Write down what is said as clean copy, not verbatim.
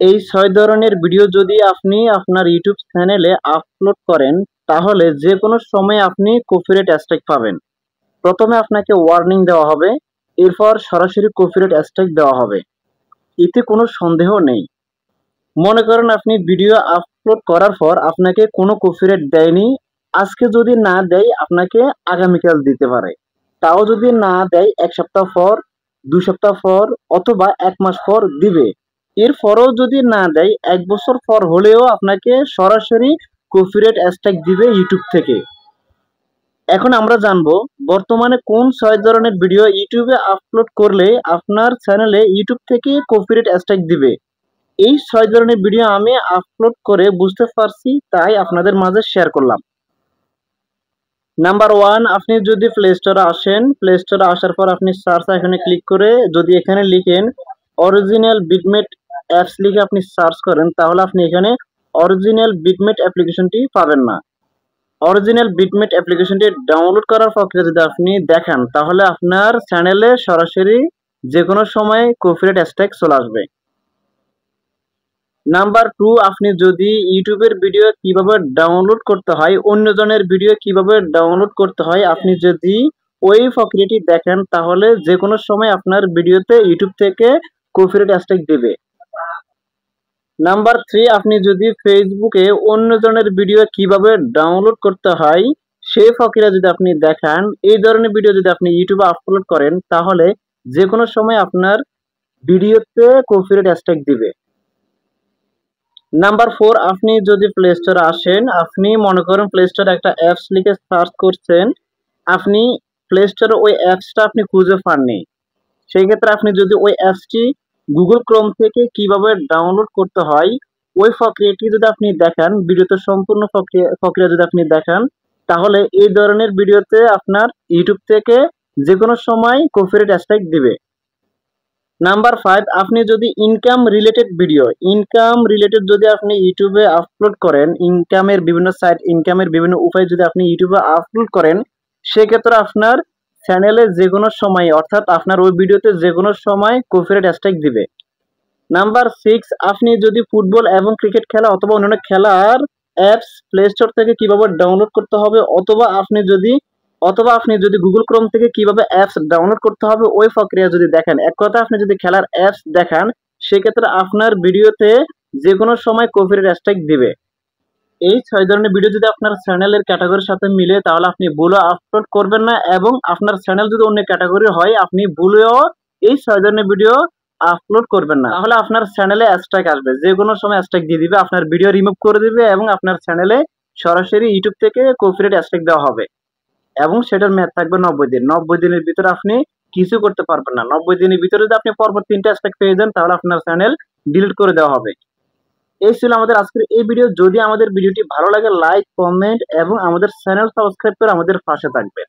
এই 6 ধরনের ভিডিও যদি আপনি আপনার ইউটিউব চ্যানেলে আপলোড করেন তাহলে যে কোনো সময় আপনি কপিরাইট স্ট্রাইক পাবেন। প্রথমে আপনাকে ওয়ার্নিং দেওয়া হবে, এরপর সরাসরি কপিরাইট স্ট্রাইক দেওয়া হবে। এতে কোনো সন্দেহ নেই। মনে করেন আপনি ভিডিও আপলোড করার পর আপনাকে কোনো কপিরাইট দেয়নি, আজকে যদি না দেয় আপনাকে আগামীকাল দিতে পারে। তাও যদি না দেয় 1 সপ্তাহ পর, 2 সপ্তাহ পর অথবা 1 মাস পর দিবে। এরপরেও যদি না দেয় 1 বছর পর হলেও আপনাকে সরাসরি কপিরাইট স্ট্রাইক দিবে ইউটিউব থেকে। এখন আমরা জানবো বর্তমানে কোন 6 ধরনের ভিডিও ইউটিউবে আপলোড করলে আপনার চ্যানেলে ইউটিউব থেকে কপিরাইট স্ট্রাইক দিবে। এই 6 ধরনের ভিডিও আমি আপলোড করে বুঝতে পারছি, তাই আপনাদের মাঝে শেয়ার করলাম। নাম্বার 1, আপনি যদি প্লে স্টোরে আসেন, প্লে স্টোরে আসার পর আপনি সার্চ আইকনে ক্লিক করে যদি এখানে লিখেন অরিজিনাল বিটমেট অ্যাপস লিখে আপনি সার্চ করেন তাহলে আপনি এখানে অরিজিনাল বিটমেট অ্যাপ্লিকেশনটি পাবেন না। অরিজিনাল বিটমেট অ্যাপ্লিকেশনটি ডাউনলোড করার প্রক্রিয়া যদি আপনি দেখান তাহলে আপনার চ্যানেলে সরাসরি যে কোনো সময় কপিরাইট স্ট্রাইক চলে আসবে। নাম্বার 2, আপনি যদি ইউটিউবের ভিডিও কিভাবে ডাউনলোড করতে হয়, অন্যজনের ভিডিও কিভাবে ডাউনলোড করতে হয় আপনি যদি ওই প্রক্রিয়াটি দেখেন তাহলে যে কোনো সময় আপনার ভিডিওতে ইউটিউব থেকে কপিরাইট স্ট্রাইক দেবে। নাম্বার 3, আপনি যদি ফেসবুকে অন্যজনের ভিডিও কিভাবে ডাউনলোড করতে হয় সেই প্রক্রিয়া যদি আপনি দেখান, এই ধরনের ভিডিও যদি আপনি ইউটিউবে আপলোড করেন তাহলে যে কোনো সময় আপনার ভিডিওতে কপিরাইট স্ট্রাইক দিবে। নাম্বার 4, আপনি যদি প্লে স্টোরে আসেন, আপনি মনে করেন প্লে স্টোরে একটা অ্যাপস লিখে সার্চ করছেন, আপনি প্লে স্টোরে ওই অ্যাপসটা আপনি খুঁজে পাননি। সেই ক্ষেত্রে আপনি যদি ওই অ্যাপসটি গুগল ক্রোম থেকে কিভাবে ডাউনলোড করতে হয় ওই প্রক্রিয়াটি যদি আপনি দেখান, ভিডিওতে সম্পূর্ণ প্রক্রিয়া যদি আপনি দেখান তাহলে এই ধরনের ভিডিওতে আপনার ইউটিউব থেকে যে কোনো সময় কপিরাইট স্ট্রাইক দিবে। নাম্বার 5, আপনি যদি ইনকাম রিলেটেড যদি আপনি ইউটিউবে আপলোড করেন, ইনকামের বিভিন্ন সাইট, ইনকামের বিভিন্ন উপায় যদি আপনি ইউটিউবে আপলোড করেন সেক্ষেত্রে আপনার চ্যানেলে যে কোনো সময় অর্থাৎ আপনার ওই ভিডিওতে যে কোনো সময় কপিরাইট স্ট্রাইক দিবে। নাম্বার 6, আপনি যদি ফুটবল এবং ক্রিকেট খেলা অথবা অন্যান্য খেলার অ্যাপস প্লে স্টোর থেকে কিভাবে ডাউনলোড করতে হবে অথবা আপনি যদি গুগল ক্রোম থেকে কিভাবে অ্যাপস ডাউনলোড করতে হবে ওই প্রক্রিয়া যদি দেখেন, এক কথা আপনি যদি খেলার অ্যাপস দেখান সেক্ষেত্রে আপনার ভিডিওতে যে কোনো সময় কপিরাইট স্ট্রাইক দিবে। এই 6 ধরনের ভিডিও যদি আপনার চ্যানেলের ক্যাটাগরির সাথে মিলে তাহলে আপনি ভুলও আপলোড করবেন না, এবং আপনার চ্যানেল যদি অন্য ক্যাটাগরি হয় আপনি ভুলেও এই 6 ধরনের ভিডিও আপলোড করবেন না, তাহলে আপনার চ্যানেলে স্ট্রাইক আসবে, যে কোনো সময় স্ট্রাইক দিয়ে দিবে, আপনার ভিডিও রিমুভ করে দিবে এবং আপনার চ্যানেলে সরাসরি ইউটিউব থেকে কপিরাইট স্ট্রাইক দেওয়া হবে এবং সেটার মেয়াদ থাকবে 90 দিন। 90 দিনের ভিতরে আপনি কিছু করতে পারবেন না। 90 দিনের ভিতরে যদি আপনি পরপর 3টা স্ট্রাইক পেয়ে যান তাহলে আপনার চ্যানেল ডিলিট করে দেওয়া হবে। এই ছিল আমাদের আজকের এই ভিডিও। যদি আমাদের ভিডিওটি ভালো লাগে লাইক, কমেন্ট এবং আমাদের চ্যানেল সাবস্ক্রাইব করে আমাদের পাশে থাকবেন।